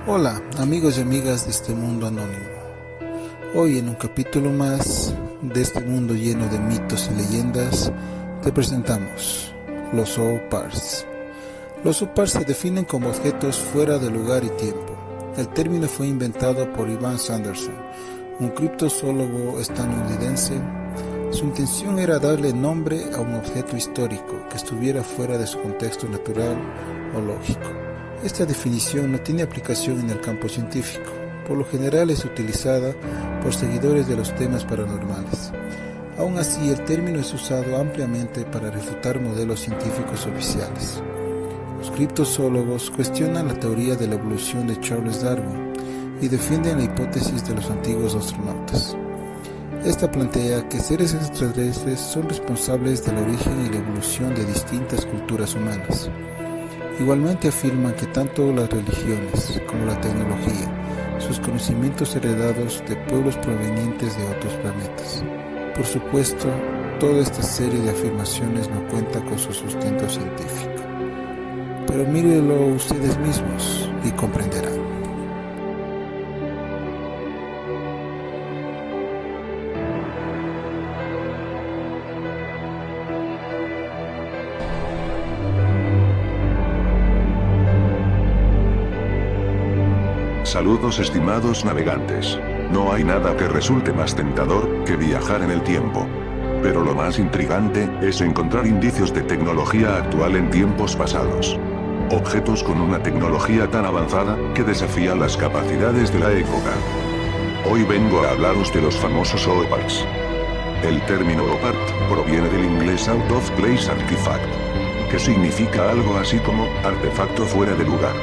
Hola amigos y amigas de este mundo anónimo. Hoy en un capítulo más de este mundo lleno de mitos y leyendas te presentamos los OPARs. Los OPARs se definen como objetos fuera de lugar y tiempo. El término fue inventado por Ivan Sanderson, un criptozoólogo estadounidense. Su intención era darle nombre a un objeto histórico que estuviera fuera de su contexto natural o lógico. Esta definición no tiene aplicación en el campo científico. Por lo general es utilizada por seguidores de los temas paranormales. Aún así, el término es usado ampliamente para refutar modelos científicos oficiales. Los criptozoólogos cuestionan la teoría de la evolución de Charles Darwin y defienden la hipótesis de los antiguos astronautas. Esta plantea que seres extraterrestres son responsables del origen y la evolución de distintas culturas humanas. Igualmente afirman que tanto las religiones como la tecnología, sus conocimientos heredados de pueblos provenientes de otros planetas. Por supuesto, toda esta serie de afirmaciones no cuenta con su sustento científico. Pero mírenlo ustedes mismos y comprenderán. Saludos estimados navegantes. No hay nada que resulte más tentador que viajar en el tiempo. Pero lo más intrigante es encontrar indicios de tecnología actual en tiempos pasados. Objetos con una tecnología tan avanzada que desafía las capacidades de la época. Hoy vengo a hablaros de los famosos OPARs. El término OPART proviene del inglés Out of Place Artifact, que significa algo así como artefacto fuera de lugar.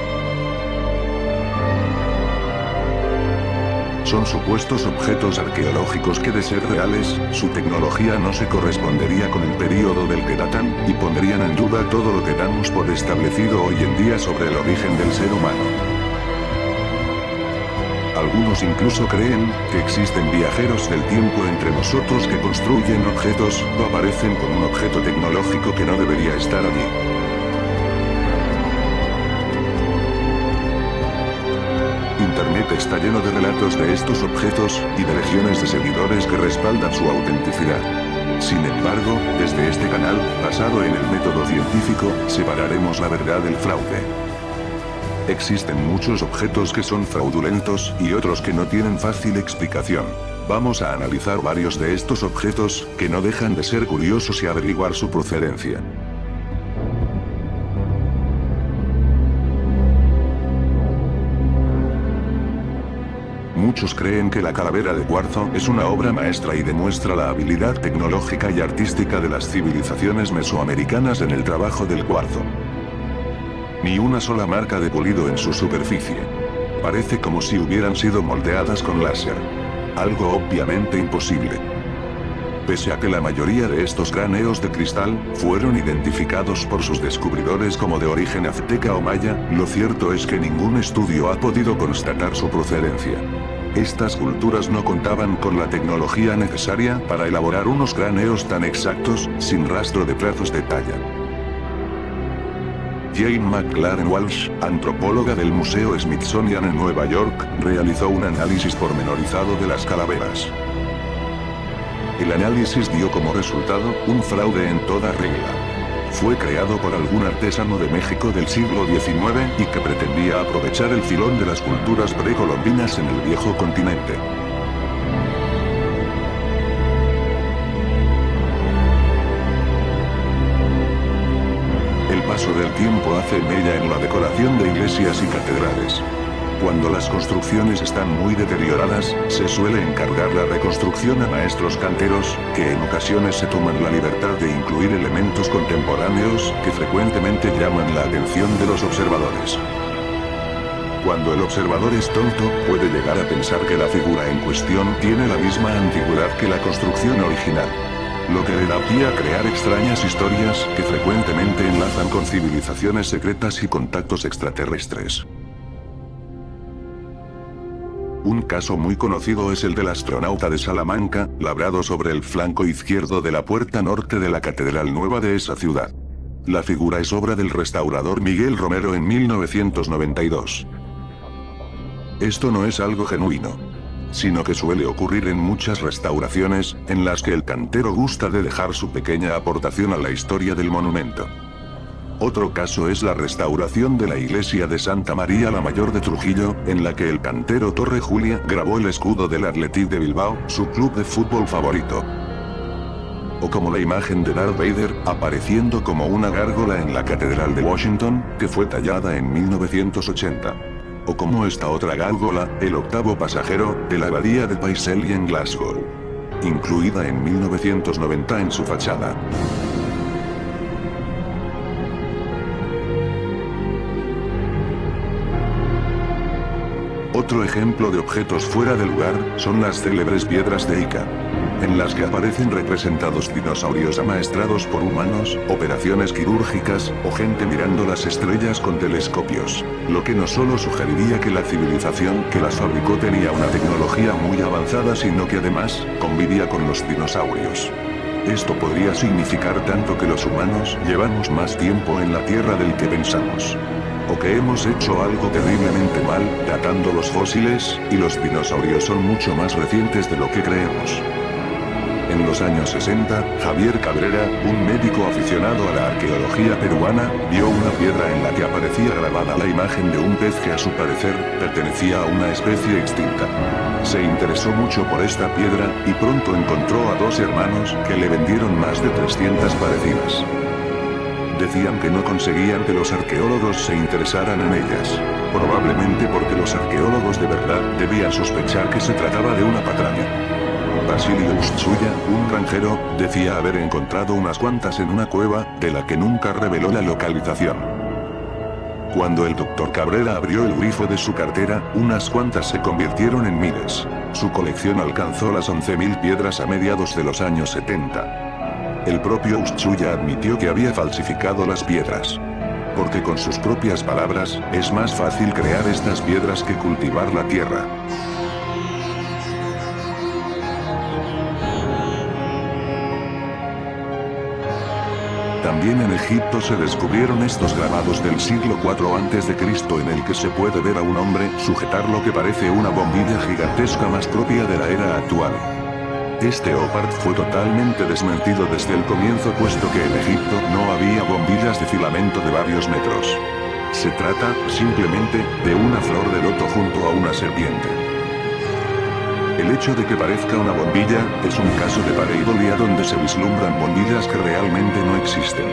Son supuestos objetos arqueológicos que, de ser reales, su tecnología no se correspondería con el período del que datan, y pondrían en duda todo lo que damos por establecido hoy en día sobre el origen del ser humano. Algunos incluso creen que existen viajeros del tiempo entre nosotros que construyen objetos o aparecen con un objeto tecnológico que no debería estar allí. Internet está lleno de relatos de estos objetos y de legiones de seguidores que respaldan su autenticidad. Sin embargo, desde este canal, basado en el método científico, separaremos la verdad del fraude. Existen muchos objetos que son fraudulentos y otros que no tienen fácil explicación. Vamos a analizar varios de estos objetos, que no dejan de ser curiosos, y averiguar su procedencia. Muchos creen que la calavera de cuarzo es una obra maestra y demuestra la habilidad tecnológica y artística de las civilizaciones mesoamericanas en el trabajo del cuarzo. Ni una sola marca de pulido en su superficie. Parece como si hubieran sido moldeadas con láser. Algo obviamente imposible. Pese a que la mayoría de estos cráneos de cristal fueron identificados por sus descubridores como de origen azteca o maya, lo cierto es que ningún estudio ha podido constatar su procedencia. Estas culturas no contaban con la tecnología necesaria para elaborar unos cráneos tan exactos, sin rastro de trazos de talla. Jane McLaren Walsh, antropóloga del Museo Smithsonian en Nueva York, realizó un análisis pormenorizado de las calaveras. El análisis dio como resultado un fraude en toda regla. Fue creado por algún artesano de México del siglo XIX y que pretendía aprovechar el filón de las culturas precolombinas en el viejo continente. El paso del tiempo hace mella en la decoración de iglesias y catedrales. Cuando las construcciones están muy deterioradas, se suele encargar la reconstrucción a maestros canteros, que en ocasiones se toman la libertad de incluir elementos contemporáneos que frecuentemente llaman la atención de los observadores. Cuando el observador es tonto, puede llegar a pensar que la figura en cuestión tiene la misma antigüedad que la construcción original. Lo que le da pie a crear extrañas historias que frecuentemente enlazan con civilizaciones secretas y contactos extraterrestres. Un caso muy conocido es el del astronauta de Salamanca, labrado sobre el flanco izquierdo de la puerta norte de la Catedral Nueva de esa ciudad. La figura es obra del restaurador Miguel Romero en 1992. Esto no es algo genuino, sino que suele ocurrir en muchas restauraciones, en las que el cantero gusta de dejar su pequeña aportación a la historia del monumento. Otro caso es la restauración de la iglesia de Santa María la Mayor de Trujillo, en la que el cantero Torre Julia grabó el escudo del Athletic de Bilbao, su club de fútbol favorito. O como la imagen de Darth Vader, apareciendo como una gárgola en la Catedral de Washington, que fue tallada en 1980. O como esta otra gárgola, el octavo pasajero, de la abadía de Paisley en Glasgow, incluida en 1990 en su fachada. Otro ejemplo de objetos fuera de lugar, son las célebres piedras de Ica, en las que aparecen representados dinosaurios amaestrados por humanos, operaciones quirúrgicas, o gente mirando las estrellas con telescopios, lo que no solo sugeriría que la civilización que las fabricó tenía una tecnología muy avanzada, sino que además, convivía con los dinosaurios. Esto podría significar tanto que los humanos llevamos más tiempo en la Tierra del que pensamos, o que hemos hecho algo terriblemente mal, datando los fósiles, y los dinosaurios son mucho más recientes de lo que creemos. En los años 60, Javier Cabrera, un médico aficionado a la arqueología peruana, vio una piedra en la que aparecía grabada la imagen de un pez que a su parecer, pertenecía a una especie extinta. Se interesó mucho por esta piedra, y pronto encontró a dos hermanos, que le vendieron más de 300 parecidas. Decían que no conseguían que los arqueólogos se interesaran en ellas, probablemente porque los arqueólogos de verdad debían sospechar que se trataba de una patraña. Basilio Ustsuya, un granjero, decía haber encontrado unas cuantas en una cueva, de la que nunca reveló la localización. Cuando el Dr. Cabrera abrió el grifo de su cartera, unas cuantas se convirtieron en miles. Su colección alcanzó las 11.000 piedras a mediados de los años 70. El propio Ustsuya admitió que había falsificado las piedras, porque con sus propias palabras, es más fácil crear estas piedras que cultivar la tierra. También en Egipto se descubrieron estos grabados del siglo IV a.C. en el que se puede ver a un hombre sujetar lo que parece una bombilla gigantesca más propia de la era actual. Este OPART fue totalmente desmentido desde el comienzo, puesto que en Egipto no había bombillas de filamento de varios metros. Se trata, simplemente, de una flor de loto junto a una serpiente. El hecho de que parezca una bombilla, es un caso de pareidolia donde se vislumbran bombillas que realmente no existen.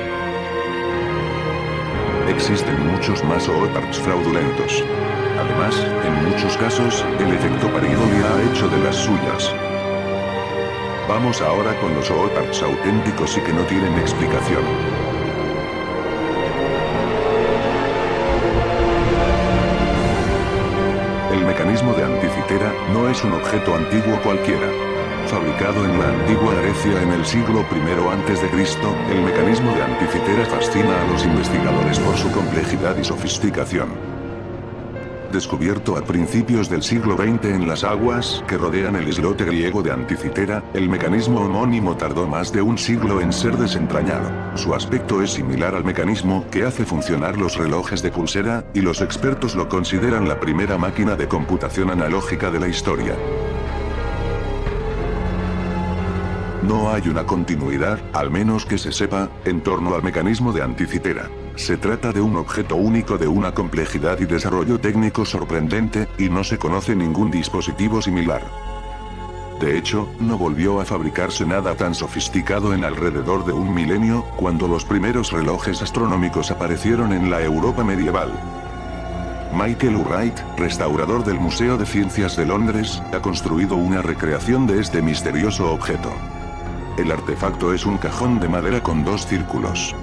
Existen muchos más OPARTs fraudulentos. Además, en muchos casos, el efecto pareidolia ha hecho de las suyas. Vamos ahora con los OPARTs auténticos y que no tienen explicación. El mecanismo de Anticitera no es un objeto antiguo cualquiera. Fabricado en la antigua Grecia en el siglo I a.C., el mecanismo de Anticitera fascina a los investigadores por su complejidad y sofisticación. Descubierto a principios del siglo XX en las aguas que rodean el islote griego de Anticitera, el mecanismo homónimo tardó más de un siglo en ser desentrañado. Su aspecto es similar al mecanismo que hace funcionar los relojes de pulsera, y los expertos lo consideran la primera máquina de computación analógica de la historia. No hay una continuidad, al menos que se sepa, en torno al mecanismo de Anticitera. Se trata de un objeto único de una complejidad y desarrollo técnico sorprendente, y no se conoce ningún dispositivo similar. De hecho, no volvió a fabricarse nada tan sofisticado en alrededor de un milenio, cuando los primeros relojes astronómicos aparecieron en la Europa medieval. Michael Wright, restaurador del Museo de Ciencias de Londres, ha construido una recreación de este misterioso objeto. El artefacto es un cajón de madera con dos círculos.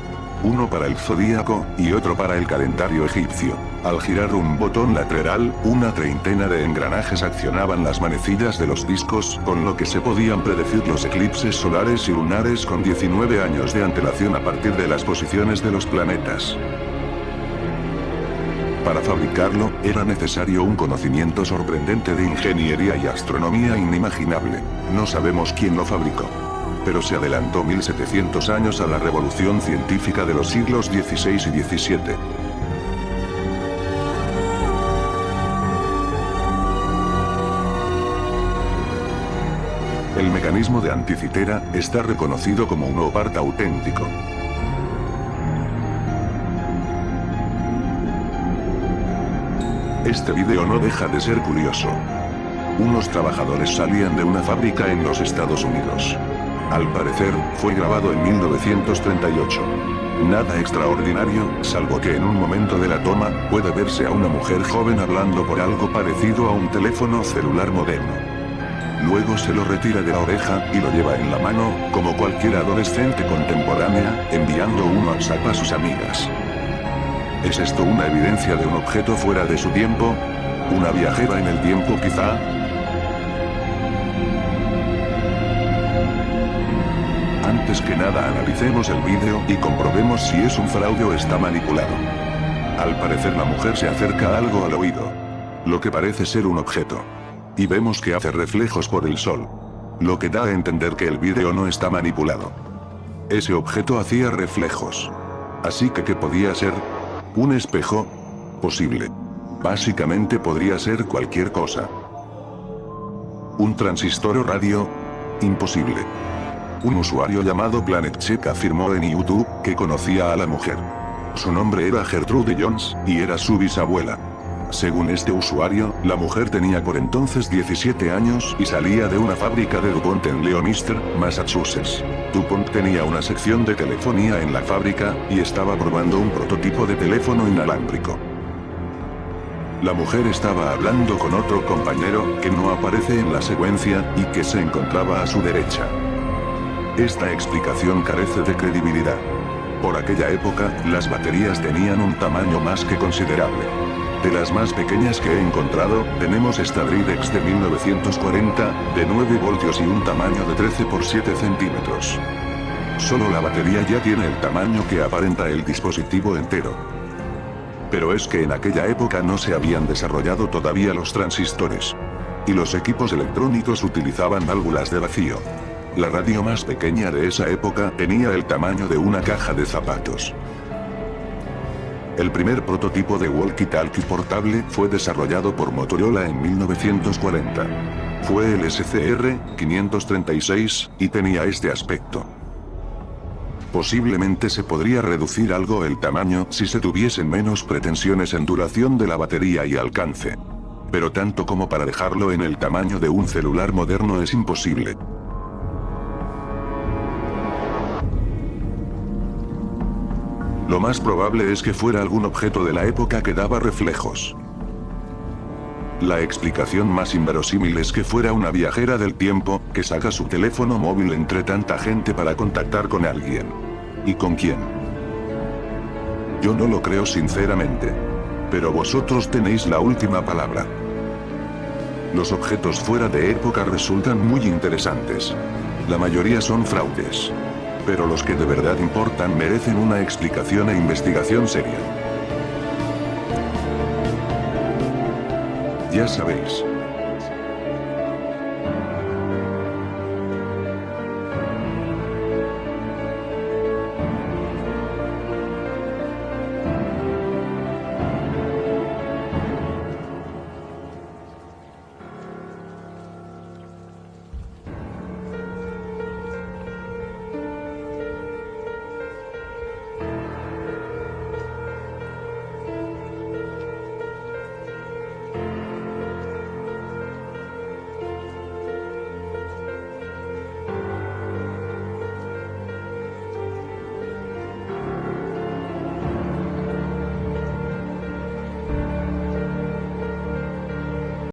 Uno para el zodíaco, y otro para el calendario egipcio. Al girar un botón lateral, una treintena de engranajes accionaban las manecillas de los discos, con lo que se podían predecir los eclipses solares y lunares con 19 años de antelación a partir de las posiciones de los planetas. Para fabricarlo, era necesario un conocimiento sorprendente de ingeniería y astronomía inimaginable. No sabemos quién lo fabricó, pero se adelantó 1700 años a la revolución científica de los siglos XVI y XVII. El mecanismo de anticitera está reconocido como un OPART auténtico. Este vídeo no deja de ser curioso. Unos trabajadores salían de una fábrica en los Estados Unidos. Al parecer, fue grabado en 1938. Nada extraordinario, salvo que en un momento de la toma, puede verse a una mujer joven hablando por algo parecido a un teléfono celular moderno. Luego se lo retira de la oreja, y lo lleva en la mano, como cualquier adolescente contemporánea, enviando un WhatsApp a sus amigas. ¿Es esto una evidencia de un objeto fuera de su tiempo? ¿Una viajera en el tiempo quizá? Antes que nada analicemos el vídeo y comprobemos si es un fraude o está manipulado. Al parecer la mujer se acerca algo al oído. Lo que parece ser un objeto. Y vemos que hace reflejos por el sol. Lo que da a entender que el vídeo no está manipulado. Ese objeto hacía reflejos. Así que ¿qué podía ser? ¿Un espejo? Posible. Básicamente podría ser cualquier cosa. ¿Un transistor o radio? Imposible. Un usuario llamado PlanetCheck afirmó en YouTube que conocía a la mujer. Su nombre era Gertrude Jones, y era su bisabuela. Según este usuario, la mujer tenía por entonces 17 años y salía de una fábrica de DuPont en Leominster, Massachusetts. DuPont tenía una sección de telefonía en la fábrica, y estaba probando un prototipo de teléfono inalámbrico. La mujer estaba hablando con otro compañero, que no aparece en la secuencia, y que se encontraba a su derecha. Esta explicación carece de credibilidad. Por aquella época, las baterías tenían un tamaño más que considerable. De las más pequeñas que he encontrado, tenemos esta Dridex de 1940, de 9 voltios y un tamaño de 13 por 7 centímetros. Solo la batería ya tiene el tamaño que aparenta el dispositivo entero. Pero es que en aquella época no se habían desarrollado todavía los transistores. Y los equipos electrónicos utilizaban válvulas de vacío. La radio más pequeña de esa época tenía el tamaño de una caja de zapatos. El primer prototipo de walkie-talkie portable fue desarrollado por Motorola en 1940. Fue el SCR-536, y tenía este aspecto. Posiblemente se podría reducir algo el tamaño si se tuviesen menos pretensiones en duración de la batería y alcance. Pero tanto como para dejarlo en el tamaño de un celular moderno es imposible. Lo más probable es que fuera algún objeto de la época que daba reflejos. La explicación más inverosímil es que fuera una viajera del tiempo, que saca su teléfono móvil entre tanta gente para contactar con alguien. ¿Y con quién? Yo no lo creo sinceramente. Pero vosotros tenéis la última palabra. Los objetos fuera de época resultan muy interesantes. La mayoría son fraudes. Pero los que de verdad importan merecen una explicación e investigación seria. Ya sabéis.